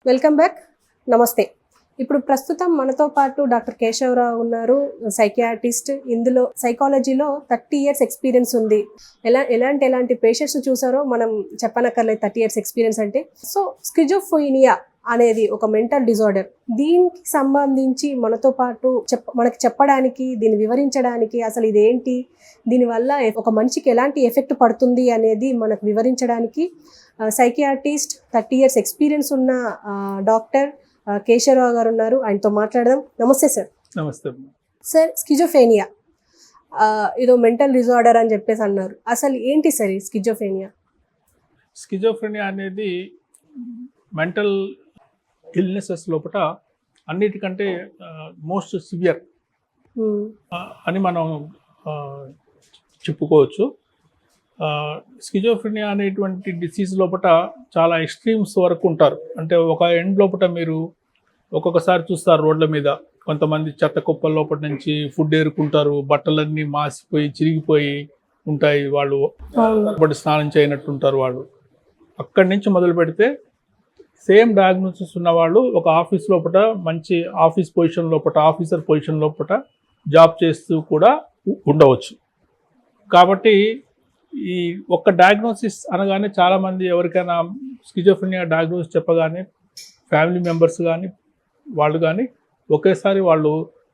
Welcome back. నమస్తే. ఇప్పుడు ప్రస్తుతం మనతో పాటు డాక్టర్ కేశవరావు ఉన్నారు, సైకియాట్రిస్ట్. ఇందులో సైకాలజీలో 30 ఇయర్స్ ఎక్స్పీరియన్స్ ఉంది. ఎలాంటి పేషెంట్స్ చూసారో మనం చెప్పనక్కర్లేదు. 30 ఇయర్స్ ఎక్స్పీరియన్స్ అంటే. సో స్కిజోఫ్రెనియా అనేది ఒక మెంటల్ డిజార్డర్. దీనికి సంబంధించి మనతో పాటు మనకి చెప్పడానికి, దీన్ని వివరించడానికి, అసలు ఇదేంటి, దీనివల్ల ఒక మనిషికి ఎలాంటి ఎఫెక్ట్ పడుతుంది అనేది మనకు వివరించడానికి సైకియాట్రిస్ట్, 30 ఇయర్స్ ఎక్స్పీరియన్స్ ఉన్న డాక్టర్ కేశవరావు గారు ఉన్నారు. ఆయనతో మాట్లాడదాం. నమస్తే సార్. నమస్తే సార్. స్కిజోఫ్రెనియా ఇదో మెంటల్ డిజార్డర్ అని చెప్పేసి అన్నారు. అసలు ఏంటి సార్ ఈ స్కిజోఫ్రెనియా? స్కిజోఫ్రెనియా అనేది మెంటల్ ఇల్నెసెస్ లోపల అన్నిటికంటే మోస్ట్ సివియర్ అని మనం చెప్పుకోవచ్చు. స్కిజోఫ్రెనియా అనేటువంటి డిసీజ్ లోపల చాలా ఎక్స్ట్రీమ్స్ వరకు ఉంటారు. అంటే ఒక ఎండ్ లోపల మీరు ఒక్కొక్కసారి చూస్తారు రోడ్ల మీద కొంతమంది చెత్త కుప్పల లోపల నుంచి ఫుడ్ ఏరుకుంటారు, బట్టలన్నీ మాసిపోయి చిరిగిపోయి ఉంటాయి, వాళ్ళు స్నానం చేయనట్టు ఉంటారు. వాళ్ళు అక్కడి నుంచి మొదలు పెడితే సేమ్ డయాగ్నోసిస్ ఉన్నవాళ్ళు ఒక ఆఫీస్ లోపల మంచి ఆఫీస్ పొజిషన్ లోపల, ఆఫీసర్ పొజిషన్ లోపల జాబ్ చేస్తూ కూడా ఉండవచ్చు. కాబట్టి ఈ ఒక్క డయాగ్నోసిస్ అనగానే చాలామంది ఎవరికైనా స్కిజోఫ్రెనియా డయాగ్నోసిస్ చెప్పగానే ఫ్యామిలీ మెంబర్స్ కానీ వాళ్ళు కానీ ఒకేసారి వాళ్ళు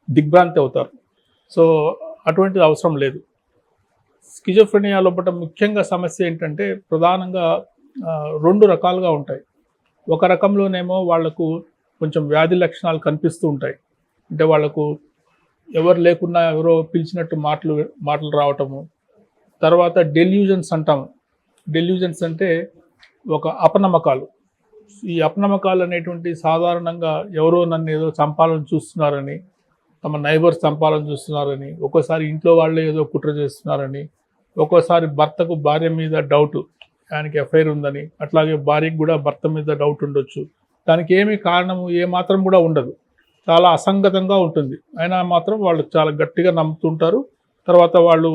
దిగ్భ్రాంతి అవుతారు. సో అటువంటిది అవసరం లేదు. స్కిజోఫ్రెనియా లోపల ముఖ్యంగా సమస్య ఏంటంటే ప్రధానంగా 2 రకాలుగా ఉంటాయి. ఒక రకంలోనేమో వాళ్లకు కొంచెం వ్యాధి లక్షణాలు కనిపిస్తూ ఉంటాయి. అంటే వాళ్లకు ఎవరు లేకున్నా ఎవరో పిలిచినట్టు మాటలు రావటము. తర్వాత డెల్యూజన్స్ అంటాము. డెల్యూజన్స్ అంటే ఒక అపనమ్మకాలు. ఈ అపనమ్మకాలు అనేటువంటి సాధారణంగా ఎవరో నన్ను ఏదో చంపాలని చూస్తున్నారని, తమ నైబర్స్ చంపాలని చూస్తున్నారని, ఒక్కోసారి ఇంట్లో వాళ్ళే ఏదో కుట్ర చేస్తున్నారని, ఒక్కోసారి భర్తకు భార్య మీద డౌట్, ఆయనకి ఎఫ్ఐఆర్ ఉందని, అట్లాగే భార్యకు కూడా భర్త మీద డౌట్ ఉండొచ్చు. దానికి ఏమీ కారణము ఏమాత్రం కూడా ఉండదు, చాలా అసంగతంగా ఉంటుంది. అయినా మాత్రం వాళ్ళు చాలా గట్టిగా నమ్ముతుంటారు. తర్వాత వాళ్ళు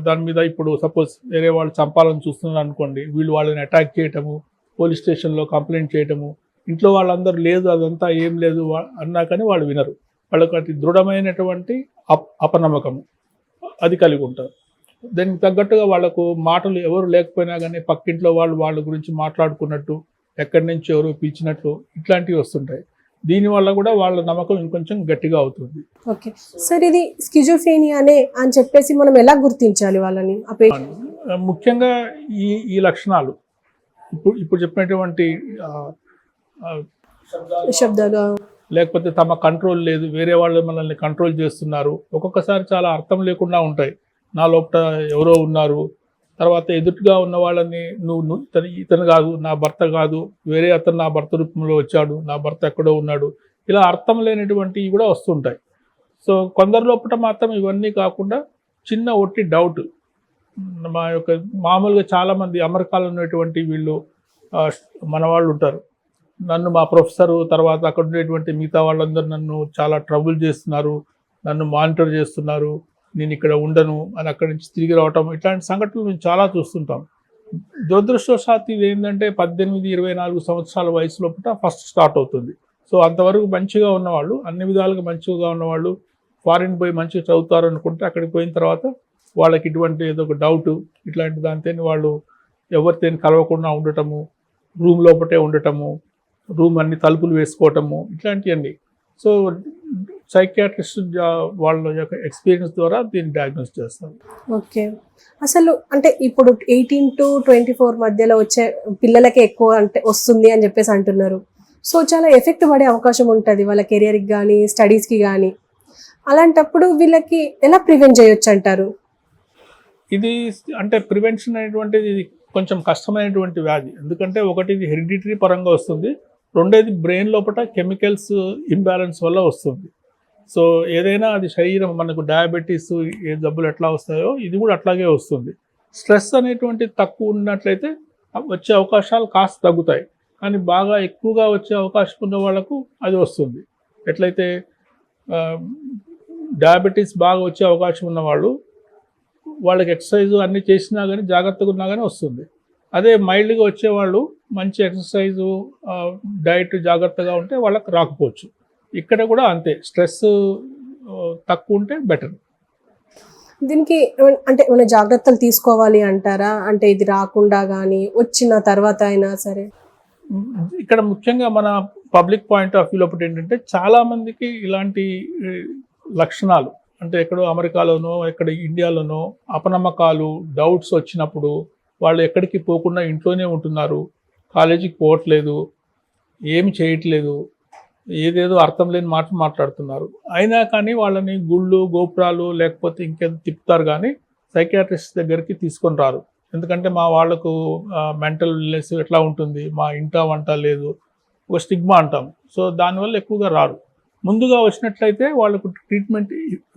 దాని మీద ఇప్పుడు సపోజ్ వేరే వాళ్ళు చంపాలని చూస్తున్నారు అనుకోండి, వీళ్ళు వాళ్ళని అటాక్ చేయటము, పోలీస్ స్టేషన్లో కంప్లైంట్ చేయటము, ఇంట్లో వాళ్ళందరూ లేదు అదంతా ఏం లేదు అన్నా కానీ వాళ్ళు వినరు. వాళ్ళకి అతి దృఢమైనటువంటి అపనమ్మకము అది కలిగి ఉంటారు. దానికి తగ్గట్టుగా వాళ్ళకు మాటలు ఎవరు లేకపోయినా కానీ పక్కింట్లో వాళ్ళ గురించి మాట్లాడుకున్నట్టు, ఎక్కడి నుంచి ఎవరు పిలిచినట్లు ఇట్లాంటివి వస్తుంటాయి. దీనివల్ల కూడా వాళ్ళ నమ్మకం ఇంకొంచెం గట్టిగా అవుతుంది. ఓకే సార్, ఇది స్కిజోఫ్రెనియానే అని చెప్పేసి మనం ఎలా గుర్తించాలి వాళ్ళని? ముఖ్యంగా ఈ లక్షణాలు ఇప్పుడు చెప్పినటువంటి శబ్దాలు, లేకపోతే తమ కంట్రోల్ లేదు, వేరే వాళ్ళు మనల్ని కంట్రోల్ చేస్తున్నారు, ఒక్కొక్కసారి చాలా అర్థం లేకుండా ఉంటాయి. నా లోపల ఎవరో ఉన్నారు, తర్వాత ఎదుటిగా ఉన్న వాళ్ళని నువ్వు ఇతను కాదు, నా భర్త కాదు, వేరే అతను నా భర్త రూపంలో వచ్చాడు, నా భర్త ఎక్కడో ఉన్నాడు, ఇలా అర్థం లేనటువంటివి కూడా వస్తుంటాయి. సో కొందరి లోపల మాత్రం ఇవన్నీ కాకుండా చిన్న ఒట్టి డౌట్. మామూలుగా చాలామంది అమెరికాలో ఉన్నటువంటి వీళ్ళు మన వాళ్ళు ఉంటారు, నన్ను మా ప్రొఫెసరు తర్వాత అక్కడ ఉండేటువంటి మిగతా వాళ్ళందరూ నన్ను చాలా ట్రబుల్ చేస్తున్నారు, నన్ను మానిటర్ చేస్తున్నారు, నేను ఇక్కడ ఉండను అని అక్కడి నుంచి తిరిగి రావటం, ఇట్లాంటి సంఘటనలు మేము చాలా చూస్తుంటాం. దురదృష్టవశాత్తు ఇది ఏంటంటే 18-24 సంవత్సరాల వయసు లోపల ఫస్ట్ స్టార్ట్ అవుతుంది. సో అంతవరకు మంచిగా ఉన్నవాళ్ళు, అన్ని విధాలుగా మంచిగా ఉన్నవాళ్ళు ఫారిన్ పోయి మంచిగా చదువుతారు అనుకుంటే అక్కడికి పోయిన తర్వాత వాళ్ళకి ఇటువంటి ఏదో ఒక డౌట్ ఇట్లాంటి దాంతో వాళ్ళు ఎవరితో కలవకుండా ఉండటము, రూమ్ లోపటే ఉండటము, రూమ్ అన్ని తలుపులు వేసుకోవటము, ఇట్లాంటివన్నీ. సో సైకియాట్రిస్ట్ వాళ్ళ యొక్క ఎక్స్పీరియన్స్ ద్వారా దీన్ని డయాగ్నోస్ చేస్తారు. ఓకే, అసలు అంటే ఇప్పుడు 18 to 24 మధ్యలో వచ్చే పిల్లలకే ఎక్కువ అంటే వస్తుంది అని చెప్పేసి అంటున్నారు. సో చాలా ఎఫెక్ట్ పడే అవకాశం ఉంటుంది వాళ్ళ కెరియర్కి కానీ స్టడీస్కి కానీ. అలాంటప్పుడు వీళ్ళకి ఎలా ప్రివెంట్ చేయొచ్చు అంటారు? ఇది అంటే ప్రివెన్షన్ అనేటువంటిది కొంచెం కష్టమైనటువంటి వ్యాధి. ఎందుకంటే ఒకటి ఇది హెరిడిటరీ పరంగా వస్తుంది, రెండోది బ్రెయిన్ లోపల కెమికల్స్ ఇంబ్యాలెన్స్ వల్ల వస్తుంది. సో ఏదైనా అది శరీరం, మనకు డయాబెటీస్ ఏ జబ్బులు ఎట్లా వస్తాయో ఇది కూడా అట్లాగే వస్తుంది. స్ట్రెస్ అనేటువంటిది తక్కువ ఉన్నట్లయితే వచ్చే అవకాశాలు కాస్త తగ్గుతాయి, కానీ బాగా ఎక్కువగా వచ్చే అవకాశం ఉన్న వాళ్ళకు అది వస్తుంది. ఎట్లయితే డయాబెటీస్ బాగా వచ్చే అవకాశం ఉన్నవాళ్ళు వాళ్ళకి ఎక్సర్సైజ్ అన్నీ చేసినా కానీ జాగ్రత్తగా ఉన్నా కానీ వస్తుంది. అదే మైల్డ్గా వచ్చేవాళ్ళు మంచి ఎక్సర్సైజు, డైట్ జాగ్రత్తగా ఉంటే వాళ్ళకి రాకపోవచ్చు. ఇక్కడ కూడా అంతే, స్ట్రెస్ తక్కువ ఉంటే బెటర్. దీనికి అంటే ఏమైనా జాగ్రత్తలు తీసుకోవాలి అంటారా? అంటే ఇది రాకుండా కానీ వచ్చిన తర్వాత అయినా సరే. ఇక్కడ ముఖ్యంగా మన పబ్లిక్ పాయింట్ ఆఫ్ వ్యూ లోపల ఏంటంటే చాలా మందికి ఇలాంటి ఏ, లక్షణాలు అంటే ఎక్కడో అమెరికాలోనో ఎక్కడ ఇండియాలోనో అపనమ్మకాలు, డౌట్స్ వచ్చినప్పుడు వాళ్ళు ఎక్కడికి పోకుండా ఇంట్లోనే ఉంటున్నారు, కాలేజీకి పోవట్లేదు, ఏమి చేయట్లేదు, ఏదేదో అర్థం లేని మాటలు మాట్లాడుతున్నారు. అయినా కానీ వాళ్ళని గుళ్ళు గోపురాలు లేకపోతే ఇంకేదో తిప్పుతారు, కానీ సైకియాట్రిస్ట్ దగ్గరికి తీసుకొని రారు. ఎందుకంటే మా వాళ్ళకు మెంటల్ ఇల్నెస్ ఎట్లా ఉంటుంది, మా ఇంట వంట లేదు, ఒక స్టిగ్మా అంటాం. సో దానివల్ల ఎక్కువగా రారు. ముందుగా వచ్చినట్లయితే వాళ్ళకు ట్రీట్మెంట్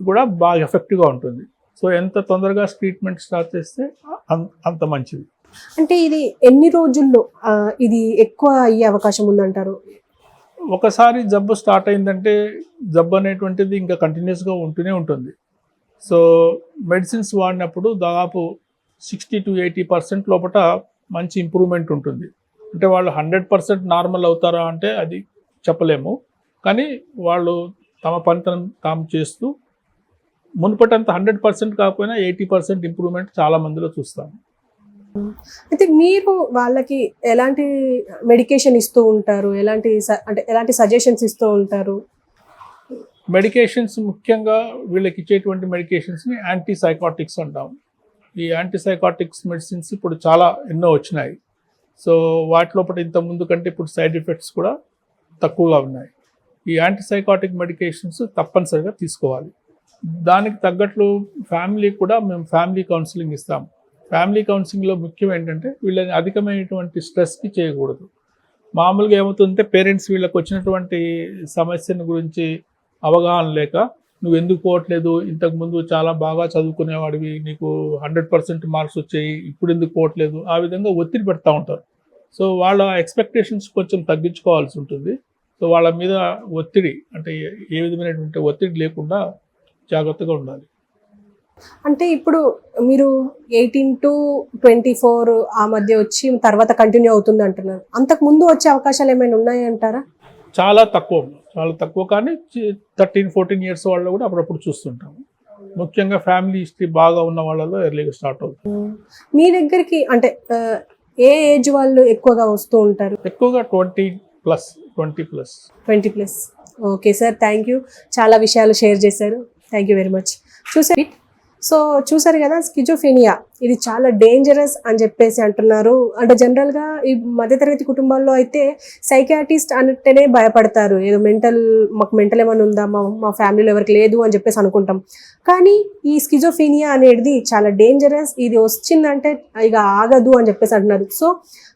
కూడా బాగా ఎఫెక్టివ్గా ఉంటుంది. సో ఎంత తొందరగా ట్రీట్మెంట్ స్టార్ట్ చేస్తే అంత మంచిది. అంటే ఇది ఎన్ని రోజుల్లో ఇది ఎక్కువ అయ్యే అవకాశం ఉందంటారు? ఒకసారి జబ్బు స్టార్ట్ అయిందంటే జబ్బు అనేటువంటిది ఇంకా కంటిన్యూస్గా ఉంటూనే ఉంటుంది. సో మెడిసిన్స్ వాడినప్పుడు దాదాపు 60 to 80% లోపల మంచి ఇంప్రూవ్మెంట్ ఉంటుంది. అంటే వాళ్ళు 100% నార్మల్ అవుతారా అంటే అది చెప్పలేము, కానీ వాళ్ళు తమ పని తాము చేస్తూ మునుపటంత 100% కాకపోయినా 80% ఇంప్రూవ్మెంట్ చాలా మందిలో చూస్తాము. అయితే మీరు వాళ్ళకి ఎలాంటి మెడికేషన్ ఇస్తూ ఉంటారు? అంటే ఎలాంటి సజెషన్స్ ఇస్తూ ఉంటారు? మెడికేషన్స్ ముఖ్యంగా వీళ్ళకి ఇచ్చేటువంటి మెడికేషన్స్ని యాంటీసైకాటిక్స్ అంటాం. ఈ యాంటీసైకాటిక్స్ మెడిసిన్స్ ఇప్పుడు చాలా ఎన్నో వచ్చినాయి. సో వాటి లోపల ఇంత ముందు కంటే ఇప్పుడు సైడ్ ఎఫెక్ట్స్ కూడా తక్కువగా ఉన్నాయి. ఈ యాంటీసైకాటిక్ మెడికేషన్స్ తప్పనిసరిగా తీసుకోవాలి. దానికి తగ్గట్లు ఫ్యామిలీకి కూడా మేము ఫ్యామిలీ కౌన్సిలింగ్ ఇస్తాం. ఫ్యామిలీ కౌన్సిలింగ్లో ముఖ్యం ఏంటంటే వీళ్ళని అధికమైనటువంటి స్ట్రెస్కి చేయకూడదు. మామూలుగా ఏమవుతుందంటే పేరెంట్స్ వీళ్ళకి వచ్చినటువంటి సమస్యను గురించి అవగాహన లేక, నువ్వు ఎందుకు పోవట్లేదు, ఇంతకుముందు చాలా బాగా చదువుకునేవాడివి, నీకు 100% మార్క్స్ వచ్చాయి, ఇప్పుడు ఎందుకు పోవట్లేదు, ఆ విధంగా ఒత్తిడి పెడతా ఉంటారు. సో వాళ్ళ ఎక్స్పెక్టేషన్స్ కొంచెం తగ్గించుకోవాల్సి ఉంటుంది. సో వాళ్ళ మీద ఒత్తిడి అంటే ఏ విధమైనటువంటి ఒత్తిడి లేకుండా జాగ్రత్తగా ఉండాలి. అంటే ఇప్పుడు మీరు 18 to 24 ఆ మధ్య వచ్చి తర్వాత కంటిన్యూ అవుతుంది అంటున్నారు. అంతకు ముందు వచ్చే అవకాశాలు ఏమైనా ఉన్నాయంటారా? చాలా తక్కువ, కానీ 13-14 ఇయర్స్ వాళ్ళు కూడా అప్పుడప్పుడు చూస్తుంటాము. ముఖ్యంగా ఫ్యామిలీ హిస్టరీ బాగా ఉన్న వాళ్ళలో ఎర్లీగా స్టార్ట్ అవుతుంది. మీ దగ్గరికి అంటే ఏ ఏజ్ వాళ్ళు ఎక్కువగా వస్తూ ఉంటారు? ఎక్కువగా 20+. Okay sir, thank you. చాలా విషయాలు షేర్ చేశారు. Thank you very much. చూసారు కదా, స్కిజోఫ్రెనియా ఇది చాలా డేంజరస్ అని చెప్పేసి అంటున్నారు. అంటే జనరల్గా ఈ మధ్యతరగతి కుటుంబాల్లో అయితే సైకియాట్రిస్ట్ అంటేనే భయపడతారు. ఏదో మాకు మెంటల్ ఏమైనా ఉందా, మా ఫ్యామిలీలో ఎవరికి లేదు అని చెప్పేసి అనుకుంటాం. కానీ ఈ స్కిజోఫ్రెనియా అనేది చాలా డేంజరస్. ఇది వచ్చిందంటే ఇక ఆగదు అని చెప్పేసి అంటున్నారు. సో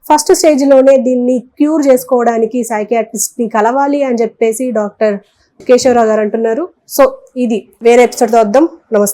ఫస్ట్ స్టేజ్లోనే దీన్ని క్యూర్ చేసుకోవడానికి సైకియాట్రిస్ట్ని కలవాలి అని చెప్పేసి డాక్టర్ కేశవరావు గారు అంటున్నారు. సో ఇది వేరే ఎపిసోడ్తో వద్దాం. నమస్తే.